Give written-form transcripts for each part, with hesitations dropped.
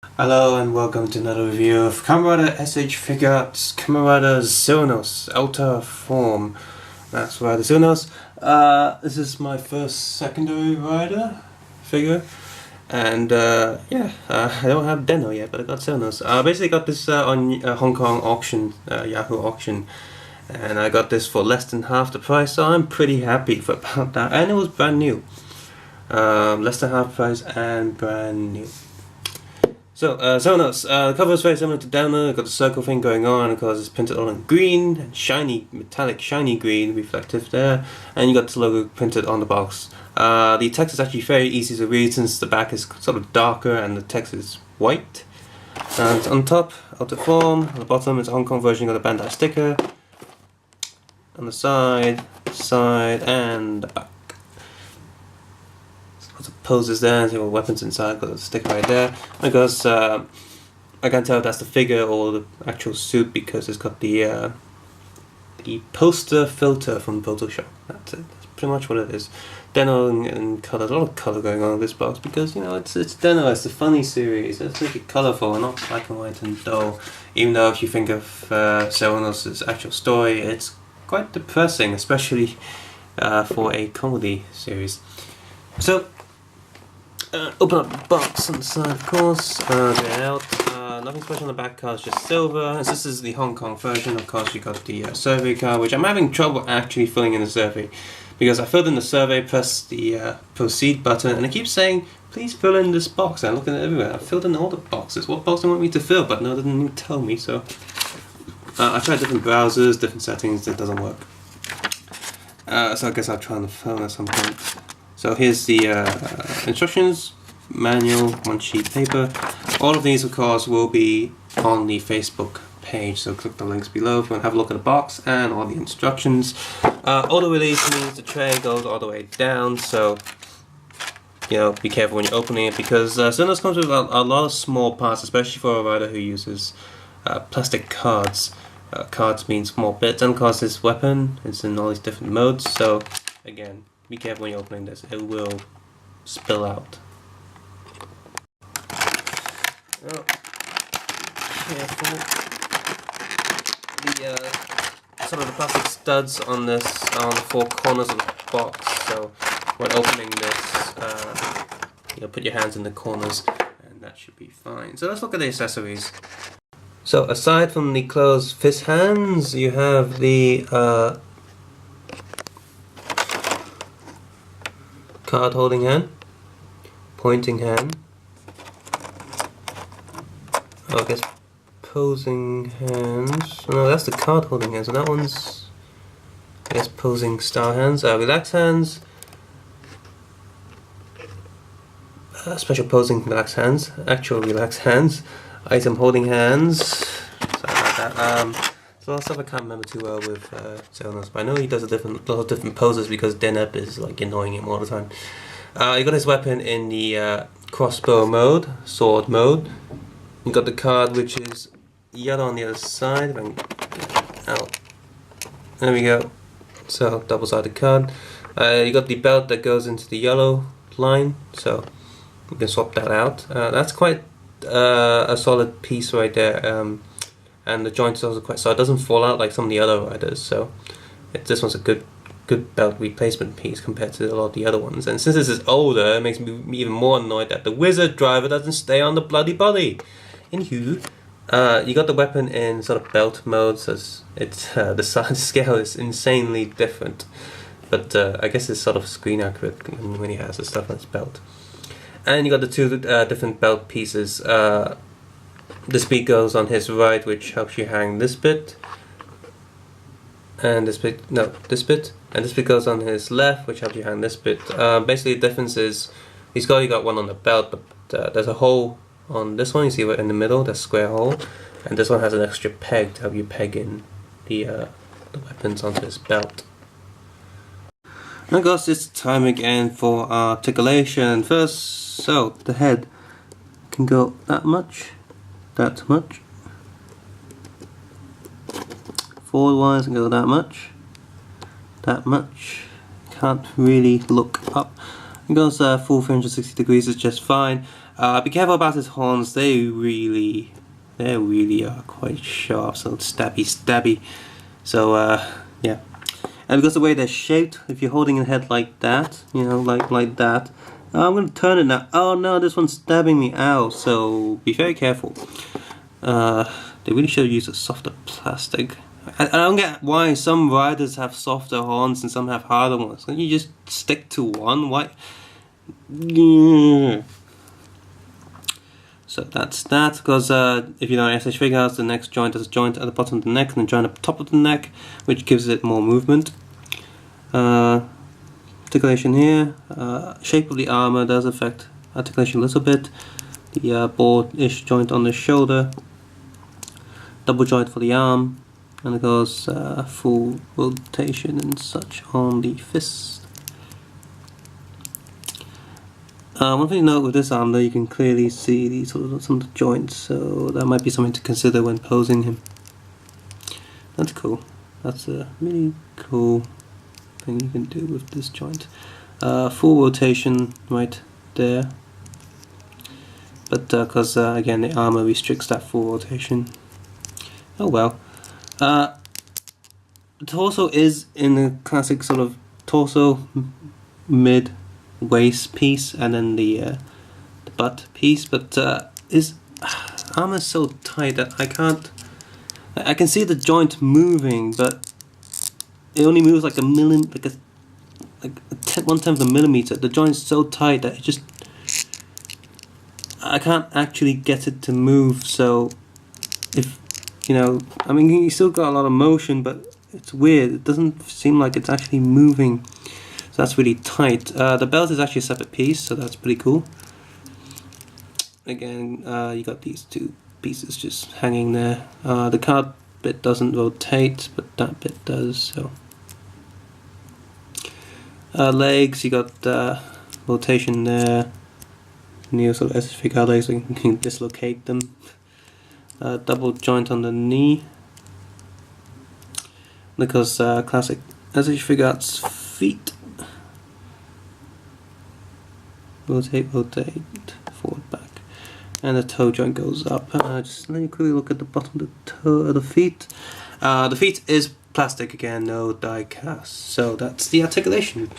Hello and welcome to another review of Kamen SH Figuarts Kamen Zeronos Altair form. That's right, the Zeronos. This is my first secondary rider figure, and I don't have Deno yet, but I got Zeronos. I basically got this on Hong Kong auction, Yahoo auction, and I got this for less than half the price, so I'm pretty happy about that. And it was brand new, less than half price and brand new. So, Zeronos, the cover is very similar to Demo. Got the circle thing going on, of course it's printed all in green, and shiny, metallic shiny green, reflective there, and you got the logo printed on the box. The text is actually very easy to read since the back is sort of darker and the text is white. And on top, Altair form, on the bottom is a Hong Kong version, got a Bandai sticker. On the side, and the back. Lots of poses there, and see weapons inside, got a sticker right there. Because I can't tell if that's the figure or the actual suit because it's got the poster filter from Photoshop. That's it. That's pretty much what it is. Deno and colour, a lot of colour going on in this box because it's Deno, it's the funny series. Let's make it colourful and not black and white and dull. Even though if you think of Zeronos' actual story, it's quite depressing, especially for a comedy series. So. Open up the box on the side, of course, get out. Nothing special on the back card, it's just silver. As this is the Hong Kong version, of course you got the survey card, which I'm having trouble actually filling in the survey. Because I filled in the survey, pressed the proceed button, and it keeps saying, please fill in this box. And I'm looking at it everywhere. I filled in all the boxes. What box do you want me to fill? But no, it doesn't even tell me, so... I tried different browsers, different settings, it doesn't work. So I guess I'll try on the phone at some point. So here's the instructions, manual, one sheet paper. All of these, of course, will be on the Facebook page, so click the links below if you want to have a look at the box and all the instructions. Auto release means the tray goes all the way down, so be careful when you're opening it because Zeronos comes with a lot of small parts, especially for a rider who uses plastic cards. Cards mean small bits, and of course this weapon is in all these different modes, so again, be careful when you're opening this, it will spill out. Oh, careful. Some of the plastic studs on this are on the four corners of the box, so when opening this, put your hands in the corners and that should be fine. So let's look at the accessories. So aside from the closed fist hands, you have the card holding hand, pointing hand, I guess posing hands, no that's the card holding hands, and that one's I guess posing star hands, relax hands, special posing relax hands, actual relax hands, item holding hands, something like that. So a lot of stuff I can't remember too well with Zeronos, but I know he does a lot of different poses because Deneb is like annoying him all the time. You got his weapon in the crossbow mode, sword mode. You got the card which is yellow on the other side. If I can get it out. There we go. So double-sided card. You got the belt that goes into the yellow line, so you can swap that out. That's quite a solid piece right there. And the joint is also quite solid. It doesn't fall out like some of the other riders, so this one's a good belt replacement piece compared to a lot of the other ones. And since this is older, it makes me even more annoyed that the wizard driver doesn't stay on the bloody body. Anywho, you got the weapon in sort of belt mode, so it's the size scale is insanely different. But I guess it's sort of screen accurate when he has the stuff on his belt. And you got the two different belt pieces. This bit goes on his right, which helps you hang this bit, and this bit, no, this bit, and this bit goes on his left, which helps you hang this bit. Basically the difference is, he's already got one on the belt, but there's a hole on this one, you see right in the middle, that square hole, and this one has an extra peg to help you peg in the weapons onto his belt. And of course it's time again for articulation. First, so the head can go that much. That much. Forward wise can go that much. That much. Can't really look up. It goes full 360 degrees is just fine. Be careful about his horns. They really are quite sharp, so stabby. So yeah. And because the way they're shaped, if you're holding the head like that, you know, like that, I'm gonna turn it now. Oh no, this one's stabbing me out. So be very careful. They really should use a softer plastic. I don't get why some riders have softer horns and some have harder ones. Can't you just stick to one? Why? Yeah. So that's that, because if you know SH Figuarts, the next joint is a joint at the bottom of the neck and a joint at the top of the neck, which gives it more movement. Articulation here, shape of the armor does affect articulation a little bit. The board-ish joint on the shoulder, double joint for the arm, and of course full rotation and such on the fist. One thing to note with this arm, though, you can clearly see these some of the joints, so that might be something to consider when posing him. That's cool. That's a really cool thing you can do with this joint. Full rotation right there, but because again the armor restricts that full rotation. Oh well. The torso is in the classic sort of torso mid waist piece, and then the butt piece, but his armor is so tight that I can see the joint moving, but it only moves like a one-tenth of a millimeter. The joint's so tight that it just, I can't actually get it to move. So if you know, I mean, you still got a lot of motion, but it's weird. It doesn't seem like it's actually moving. So that's really tight. The belt is actually a separate piece, so that's pretty cool. Again, you got these two pieces just hanging there. The card bit doesn't rotate, but that bit does. So legs, you got rotation there. New sort of SH Figuarts legs, so you can dislocate them. Double joint on the knee, because classic SH Figuarts feet. Rotate, forward, back, and the toe joint goes up. Just let me quickly look at the bottom of the toe of the feet. The feet is plastic again, no die cast. So that's the articulation.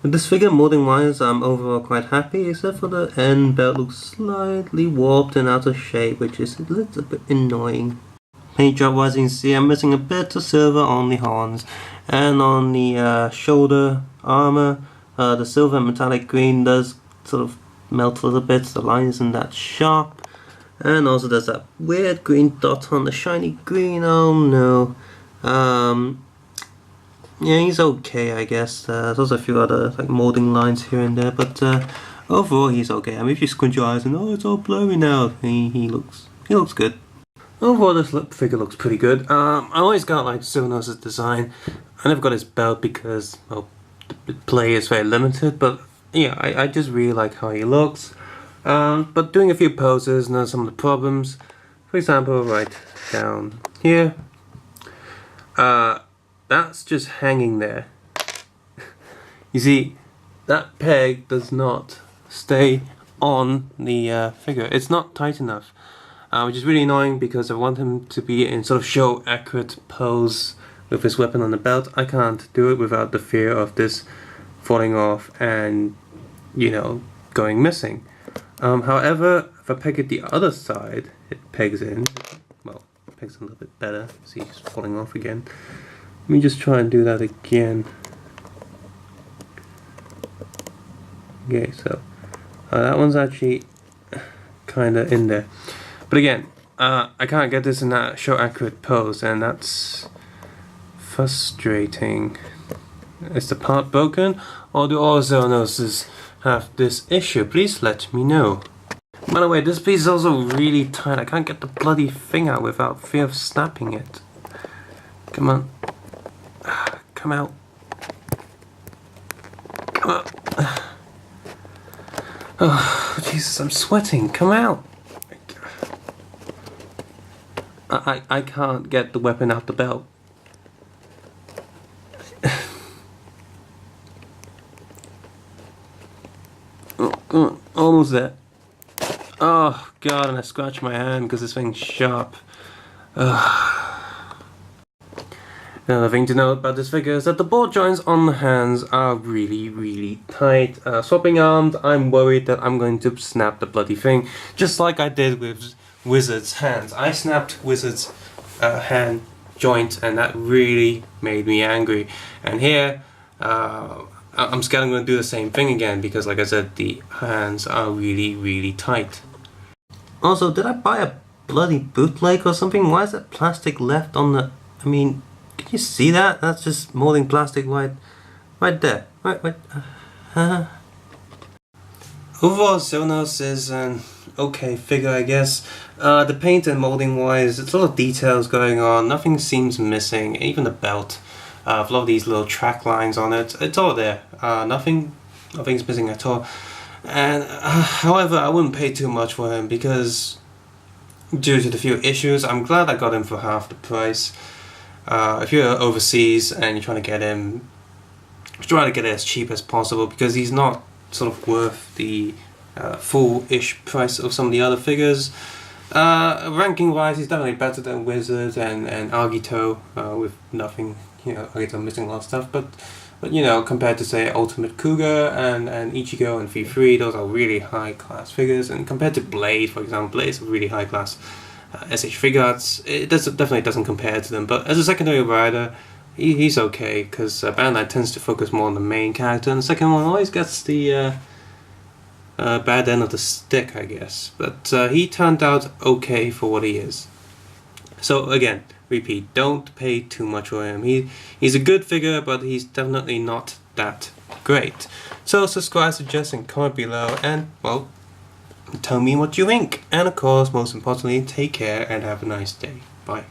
With this figure, molding wise, I'm overall quite happy, except for the end belt looks slightly warped and out of shape, which is a little bit annoying. Paint job wise, you can see I'm missing a bit of silver on the horns, and on the shoulder armor, the silver and metallic green does sort of melt a little bit, so the line isn't that sharp. And also there's that weird green dot on the shiny green. Oh no. Yeah, he's okay, I guess. There's also a few other like molding lines here and there, but overall he's okay. I mean, if you squint your eyes and it's all blurry now, he looks good. Overall, this figure looks pretty good. I always got like Zeronos' design. I never got his belt because, well, the play is very limited, but yeah, I just really like how he looks. But doing a few poses, notice some of the problems. For example, right down here, that's just hanging there. You see, that peg does not stay on the figure. It's not tight enough, which is really annoying because I want him to be in sort of show accurate pose with his weapon on the belt. I can't do it without the fear of this falling off and, you know, going missing. However, if I peg it the other side, it pegs in. Well, it pegs in a little bit better. See, it's falling off again. Let me just try and do that again. Okay, so that one's actually kind of in there. But again, I can't get this in that show accurate pose, and that's frustrating. Is the part broken, or do all Zeronoses have this issue? Please let me know. By the way, this piece is also really tight. I can't get the bloody thing out without fear of snapping it. Come on. Come out. Come out. Oh, Jesus, I'm sweating. Come out. I can't get the weapon out the belt. Oh, come on. Almost there. Oh god, and I scratched my hand because this thing's sharp. Another thing to note about this figure is that the ball joints on the hands are really tight. Swapping arms, I'm worried that I'm going to snap the bloody thing, just like I did with Wizard's hands. I snapped Wizard's hand joint, and that really made me angry. And here, I'm scared I'm going to do the same thing again, because like I said, the hands are really tight. Also, did I buy a bloody bootleg or something? Why is that plastic left on the... I mean... Can you see that? That's just molding plastic right there. Right. Overall, Zeronos is an okay figure, I guess. The paint and molding wise, it's a lot of details going on. Nothing seems missing. Even the belt. A lot of these little track lines on it. It's all there. Nothing's missing at all. And however, I wouldn't pay too much for him because due to the few issues, I'm glad I got him for half the price. If you're overseas and you're trying to get him, try to get it as cheap as possible because he's not sort of worth the full-ish price of some of the other figures. Ranking-wise, he's definitely better than Wizard and Agito, with nothing, Agito missing a lot of stuff, but compared to say Ultimate Cougar and Ichigo and V3, those are really high-class figures, and compared to Blade, for example, Blade's a really high-class SH Figuarts, it definitely doesn't compare to them, but as a secondary rider, he's okay, because Bandai tends to focus more on the main character, and the second one always gets the bad end of the stick, I guess. But he turned out okay for what he is. So again, repeat, don't pay too much for him. He's a good figure, but he's definitely not that great. So subscribe, suggest, and comment below, and well, tell me what you think. And of course, most importantly, take care and have a nice day. Bye.